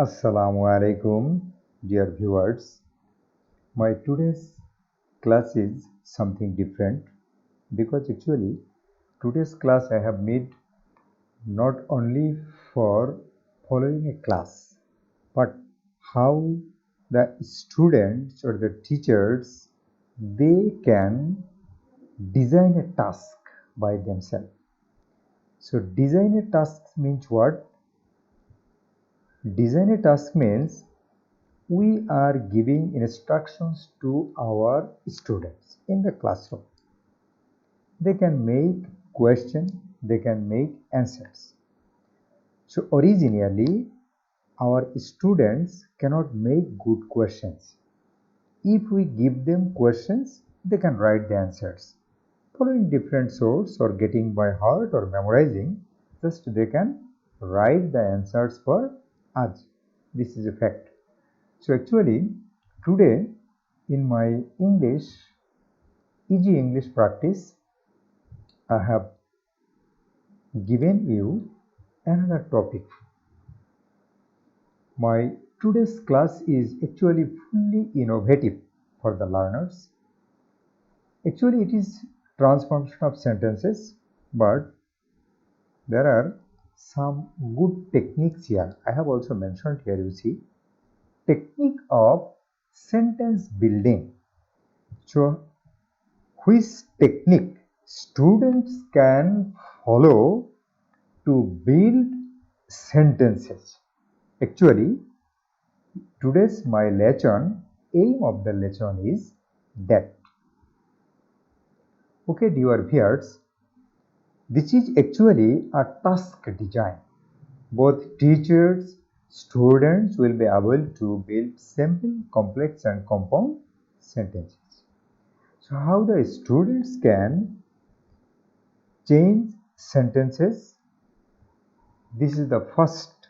Assalamu alaikum, dear viewers. My today's class is something different because actually today's class I have made not only for following a class but how the students or the teachers they can design a task by themselves. So design a task means what? Design a task means we are giving instructions to our students in the classroom. They can make questions, they can make answers. So originally, our students cannot make good questions. If we give them questions, they can write the answers. Following different source or getting by heart or memorizing, just they can write the answers for us. This is a fact. So actually, today in my easy English practice, I have given you another topic. My today's class is actually fully innovative for the learners. Actually, it is transformation of sentences, but there are some good techniques here. I have also mentioned here, you see, technique of sentence building. So which technique students can follow to build sentences. Actually, today's my lesson, aim of the lesson is that. Okay, dear viewers, this is actually a task design. Both teachers, students will be able to build simple, complex and compound sentences. So how the students can change sentences? This is the first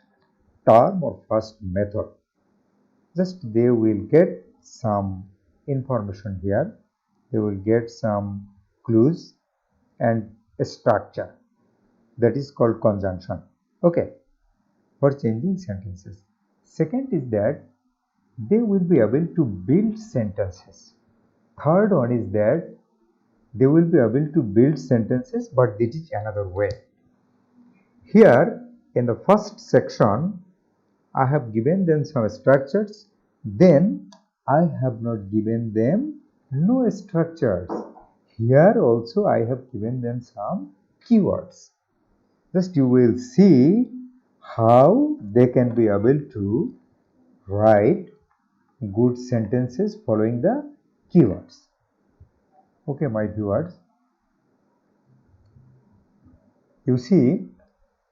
term or first method. Just they will get some information here, they will get some clues and a structure, that is called conjunction. Okay, for changing sentences. Second is that they will be able to build sentences. Third one is that they will be able to build sentences, but this is another way. Here in the first section I have given them some structures, then I have not given them no structures. Here also I have given them some keywords. Just you will see how they can be able to write good sentences following the keywords. Okay, my viewers, you see,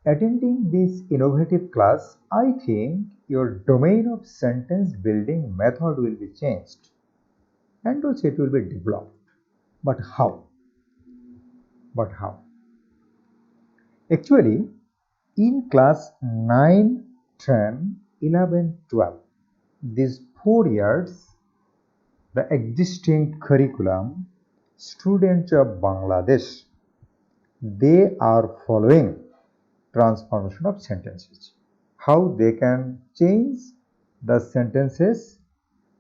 attending this innovative class, I think your domain of sentence building method will be changed and also it will be developed. But how? But how? Actually, in class 9, 10, 11, 12, these 4 years, the existing curriculum, students of Bangladesh, they are following transformation of sentences. How they can change the sentences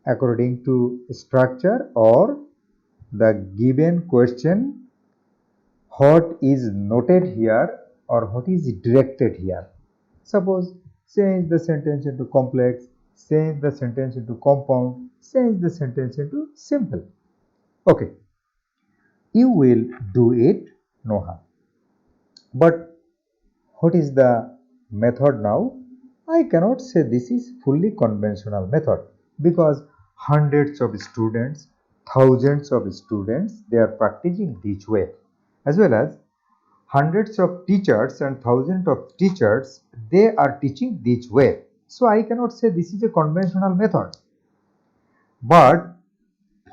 according to structure or the given question, what is noted here or what is directed here. Suppose change the sentence into complex, change the sentence into compound, change the sentence into simple. Okay, you will do it, no harm. But what is the method now? I cannot say this is fully conventional method because hundreds of students, thousands of students, they are practicing this way, as well as hundreds of teachers and thousands of teachers, they are teaching this way. So I cannot say this is a conventional method. But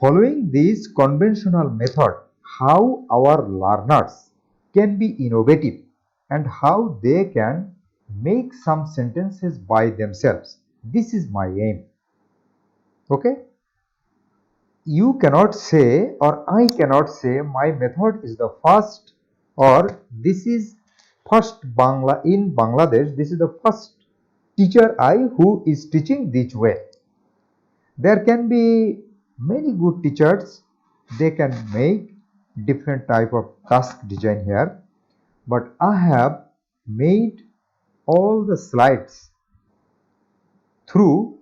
following this conventional method, how our learners can be innovative and how they can make some sentences by themselves. This is my aim. Okay? You cannot say or I cannot say my method is the first or this is first in Bangladesh, this is the first teacher I who is teaching this way. There can be many good teachers. They can make different type of task design here, but I have made all the slides through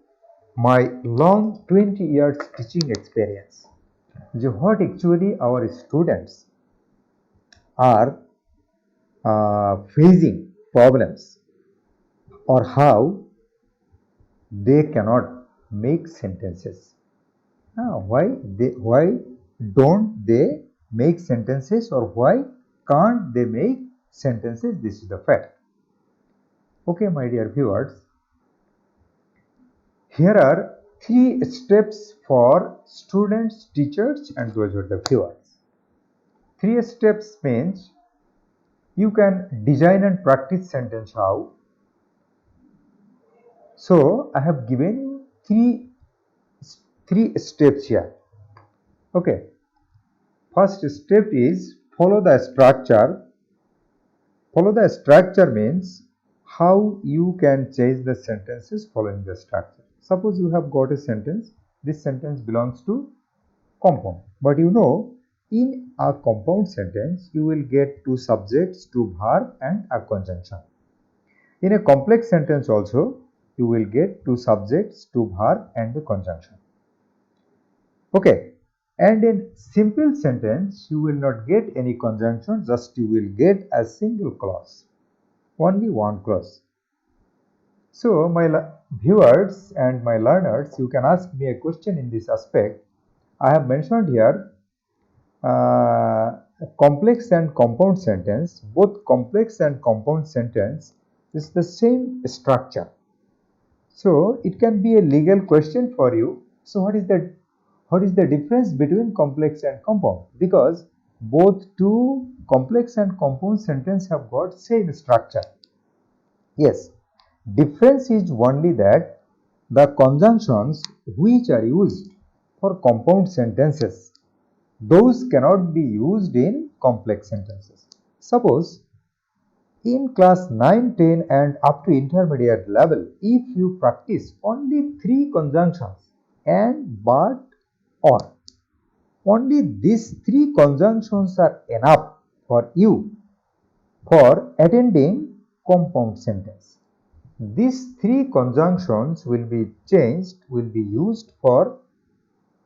my long 20 years teaching experience. What actually our students are facing problems, or how they cannot make sentences. Why don't they make sentences, or why can't they make sentences? This is the fact. Okay, my dear viewers, here are 3 steps for students, teachers, and those are the viewers. 3 steps means you can design and practice sentence how. So I have given you three steps here. Okay. First step is follow the structure. Follow the structure means how you can change the sentences following the structure. Suppose you have got a sentence. This sentence belongs to compound. But you know, in a compound sentence, you will get 2 subjects, 2 verb, and a conjunction. In a complex sentence also, you will get 2 subjects, 2 verb, and the conjunction. Okay. And in simple sentence, you will not get any conjunction, just you will get a single clause, only one clause. So my viewers and my learners, you can ask me a question in this aspect. I have mentioned here complex and compound sentence. Both complex and compound sentence is the same structure. So it can be a legal question for you. So what is the difference between complex and compound? Because both two complex and compound sentence have got same structure. Yes, difference is only that the conjunctions which are used for compound sentences, those cannot be used in complex sentences. Suppose in class 9, 10 and up to intermediate level, if you practice only 3 conjunctions and, but, or, only these 3 conjunctions are enough for you for attending compound sentence. These 3 conjunctions will be changed, will be used for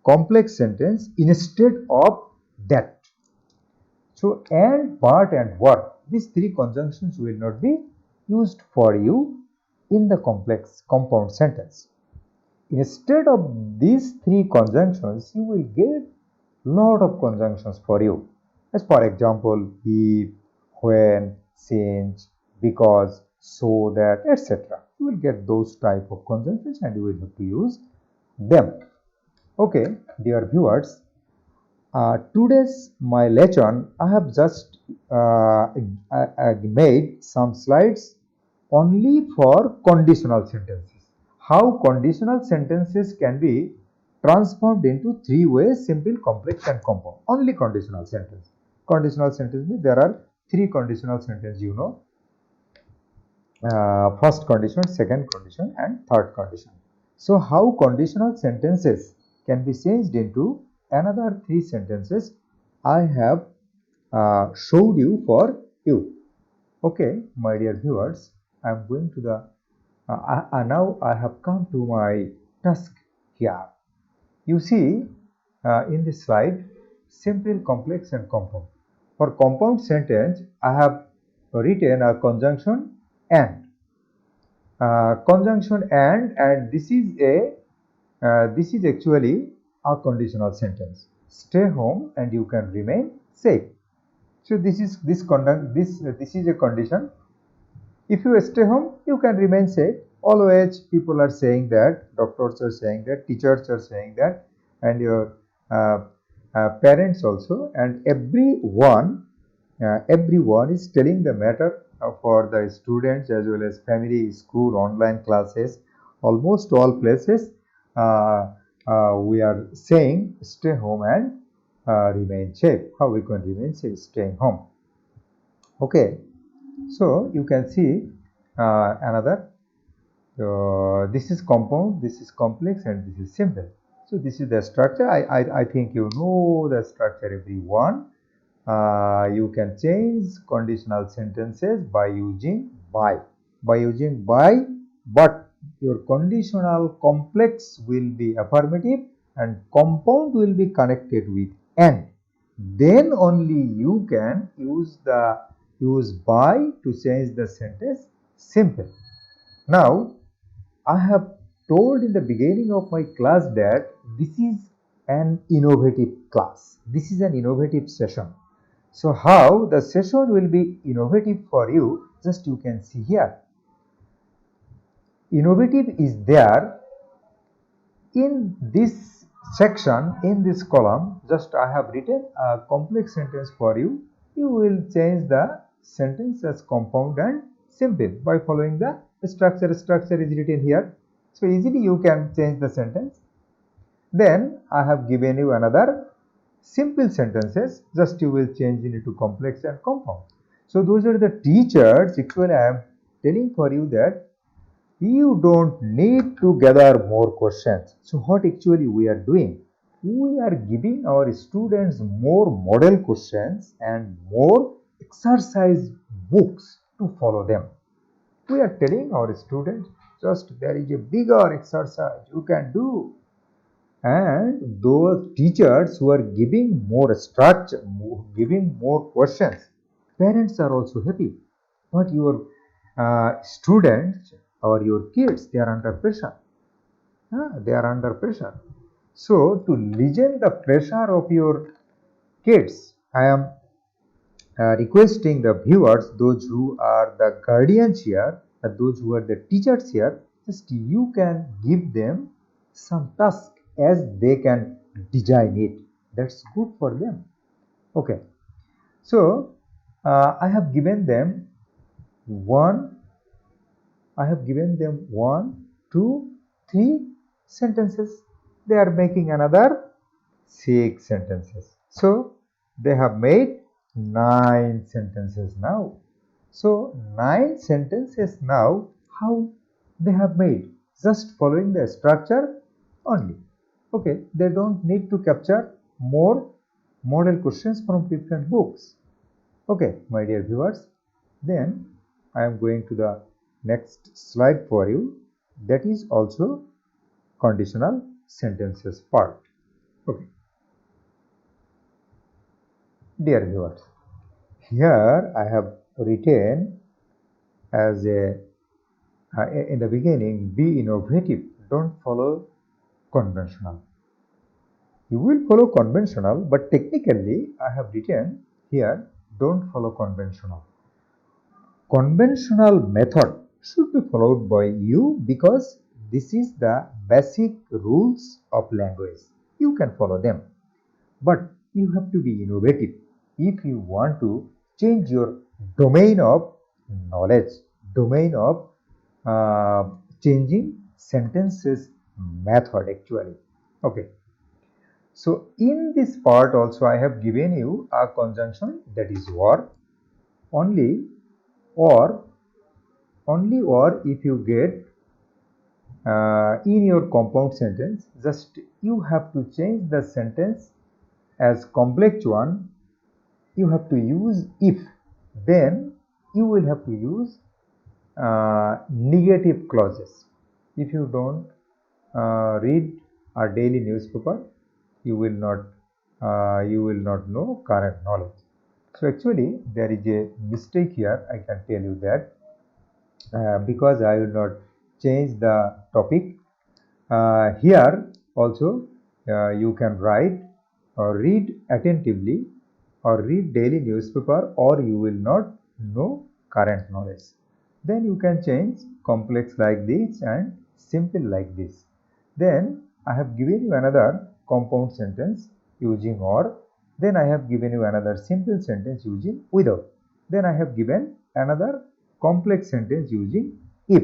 complex sentence instead of that. So and, but and were, these 3 conjunctions will not be used for you in the complex compound sentence. Instead of these 3 conjunctions, you will get lot of conjunctions for you. As for example, if, when, since, because, so that, etc. You will get those type of conjunctions and you will have to use them. Okay, dear viewers, today's my lesson, I have just made some slides only for conditional sentences. How conditional sentences can be transformed into 3 ways: simple, complex, and compound. Only conditional sentence. Conditional sentence means there are 3 conditional sentences, you know. First condition, second condition, and third condition. So how conditional sentences can be changed into another 3 sentences, I have showed you for you. Okay, my dear viewers, I am going to the now I have come to my task here. You see in this slide, simple, complex, and compound. For compound sentence, I have written a conjunction and. Conjunction and this is actually a conditional sentence. Stay home and you can remain safe. So this is a condition. If you stay home, you can remain safe. Always people are saying that, doctors are saying that, teachers are saying that, and your parents also, and everyone is telling the matter for the students as well as family, school, online classes, almost all places we are saying stay home and remain safe. How we can remain safe? Staying home. Okay, so you can see another This is compound, this is complex, and this is simple. So this is the structure. I think you know the structure, everyone. You can change conditional sentences by using by. By using by, but your conditional complex will be affirmative and compound will be connected with and. Then only you can use by to change the sentence simple. Now, I have told in the beginning of my class that this is an innovative class. This is an innovative session. So how the session will be innovative for you, just you can see here. Innovative is there in this section, in this column. Just I have written a complex sentence for you. You will change the sentence as compound and simple by following the structure. Structure is written here. So easily you can change the sentence. Then I have given you another simple sentences, just you will change it into complex and compound. So those are the teachers. Actually I am telling for you that you don't need to gather more questions. So what actually we are doing? We are giving our students more model questions and more exercise books to follow them. We are telling our students just there is a bigger exercise you can do, and those teachers who are giving more structure, giving more questions, parents are also happy. But your students or your kids, they are under pressure. They are under pressure. So to lessen the pressure of your kids, I am requesting the viewers, those who are the guardians here, those who are the teachers here, just you can give them some task as they can design it. That's good for them. Okay. So I have given them one. I have given them 1, 2, 3 sentences. They are making another 6 sentences. So they have made 9 sentences now. So 9 sentences now, how they have made? Just following the structure only. Okay, they don't need to capture more model questions from different books. Okay, my dear viewers, then I am going to the next slide for you. That is also conditional sentences part. Okay, dear viewers, here I have written as a in the beginning, be innovative, don't follow conventional. You will follow conventional, but technically I have written here, don't follow conventional. Conventional method should be followed by you because this is the basic rules of language. You can follow them, but you have to be innovative if you want to change your domain of knowledge, domain of changing sentences method actually. Okay. So in this part also I have given you a conjunction, that is or. Only or, if you get in your compound sentence, just you have to change the sentence as complex one. You have to use if, then you will have to use negative clauses. If you don't read a daily newspaper, you will not know current knowledge. So actually there is a mistake here. I can tell you that because I will not change the topic. Here also you can write or read attentively or read daily newspaper, or you will not know current knowledge. Then you can change complex like this and simple like this. Then I have given you another compound sentence using or. Then I have given you another simple sentence using without. Then I have given another complex sentence using if.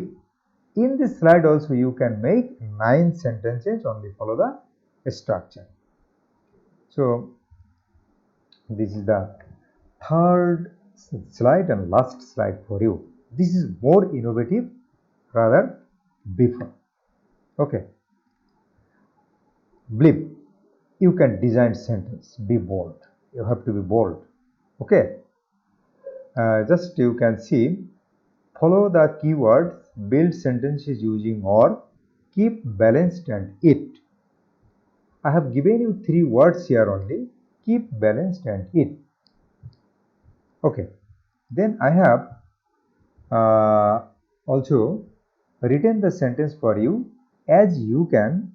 In this slide also you can make 9 sentences, only follow the structure. So this is the third slide and last slide for you. This is more innovative, rather before. Okay. Blip. You can design sentence. Be bold. You have to be bold. Okay. Just you can see. Follow the keywords. Build sentences using or. Keep balanced and it. I have given you 3 words here only. Keep balanced and it. Okay. Then I have also written the sentence for you as you can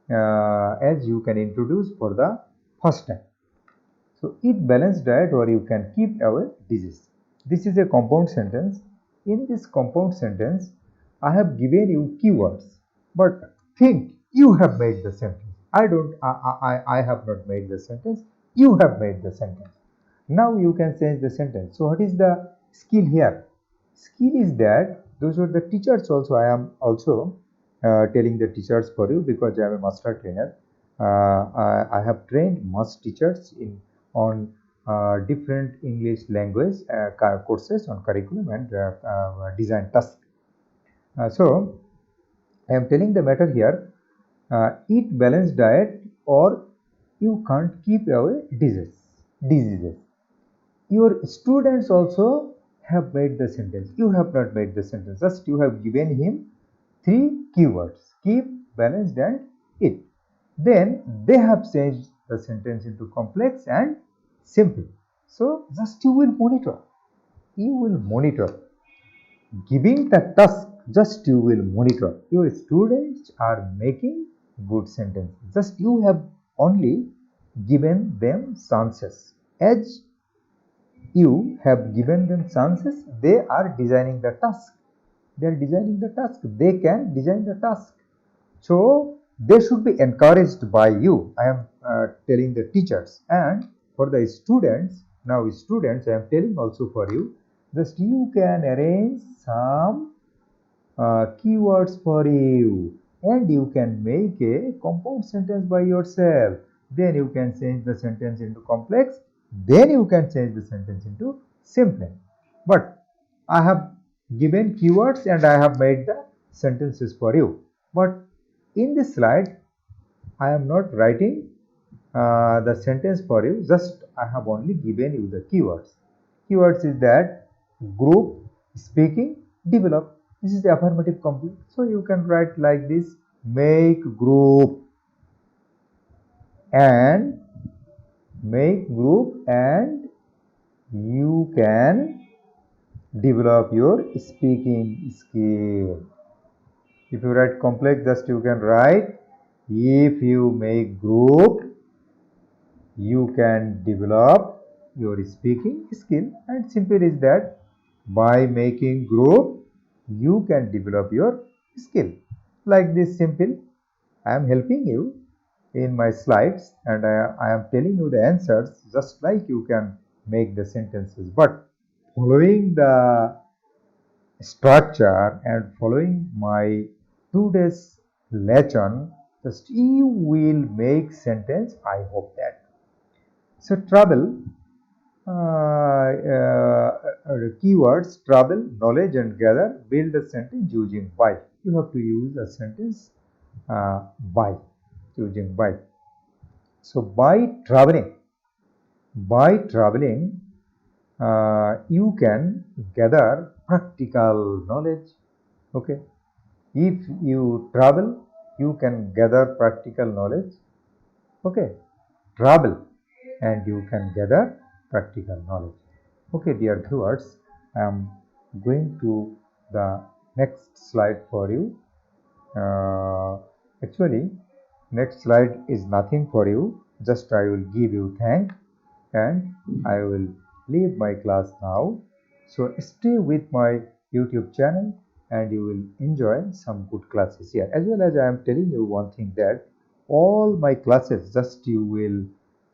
introduce for the first time. So eat balanced diet or you can keep away disease. This is a compound sentence. In this compound sentence, I have given you keywords, but think you have made the sentence. I have not made the sentence. You have made the sentence. Now you can change the sentence. So what is the skill here? Skill is that those are the teachers also. I am also telling the teachers for you because I am a master trainer. I have trained most teachers in on different English language courses on curriculum and design tasks. So I am telling the matter here. Eat balanced diet or you can't keep away diseases. Your students also have made the sentence. You have not made the sentence. Just you have given him 3 keywords. Keep, balanced and it. Then they have changed the sentence into complex and simple. So just you will monitor. You will monitor. Giving the task, just you will monitor. Your students are making good sentence. Just you have only given them chances. As you have given them chances, they are designing the task. They are designing the task. They can design the task. So they should be encouraged by you. I am telling the teachers, and for the students, now students, I am telling also for you, just you can arrange some keywords for you, and you can make a compound sentence by yourself. Then you can change the sentence into complex. Then you can change the sentence into simple. But I have given keywords and I have made the sentences for you. But in this slide, I am not writing the sentence for you. Just I have only given you the keywords. Keywords is that group, speaking, develop. This is the affirmative complete. So you can write like this: make group and you can develop your speaking skill. If you write complex, just you can write if you make group, you can develop your speaking skill. And simple is that by making group, you can develop your skill. Like this simple, I am helping you in my slides and I am telling you the answers just like you can make the sentences. But following the structure and following my 2 days lesson, just you will make sentence. I hope that. So travel, keywords, travel, knowledge and gather, build a sentence using by. You have to use a sentence by, using by. So by traveling, you can gather practical knowledge. Okay. If you travel, you can gather practical knowledge. Okay. Travel and you can gather practical knowledge. Okay, dear viewers, I am going to the next slide for you. Actually, next slide is nothing for you. Just I will give you thank and I will leave my class now. So stay with my YouTube channel and you will enjoy some good classes here. As well as I am telling you one thing that all my classes just you will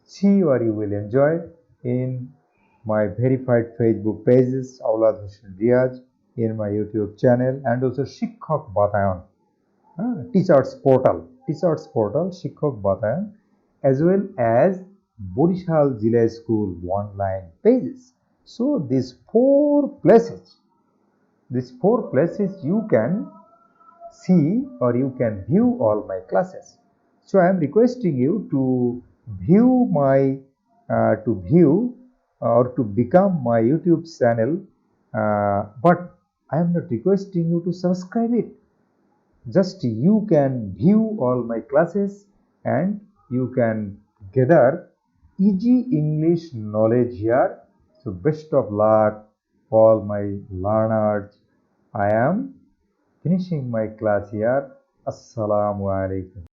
see or you will enjoy in my verified Facebook pages, Aulad Hussain Riaz, in my YouTube channel and also Shikhok Batayan, teachers portal, Shikhok Batayan, as well as Borishal Zilla School online pages. So these four places you can see or you can view all my classes. So I am requesting you to view my to view or to become my YouTube channel, but I am not requesting you to subscribe it. Just you can view all my classes and you can gather easy English knowledge here. So best of luck all my learners. I am finishing my class here. Assalamu alaikum.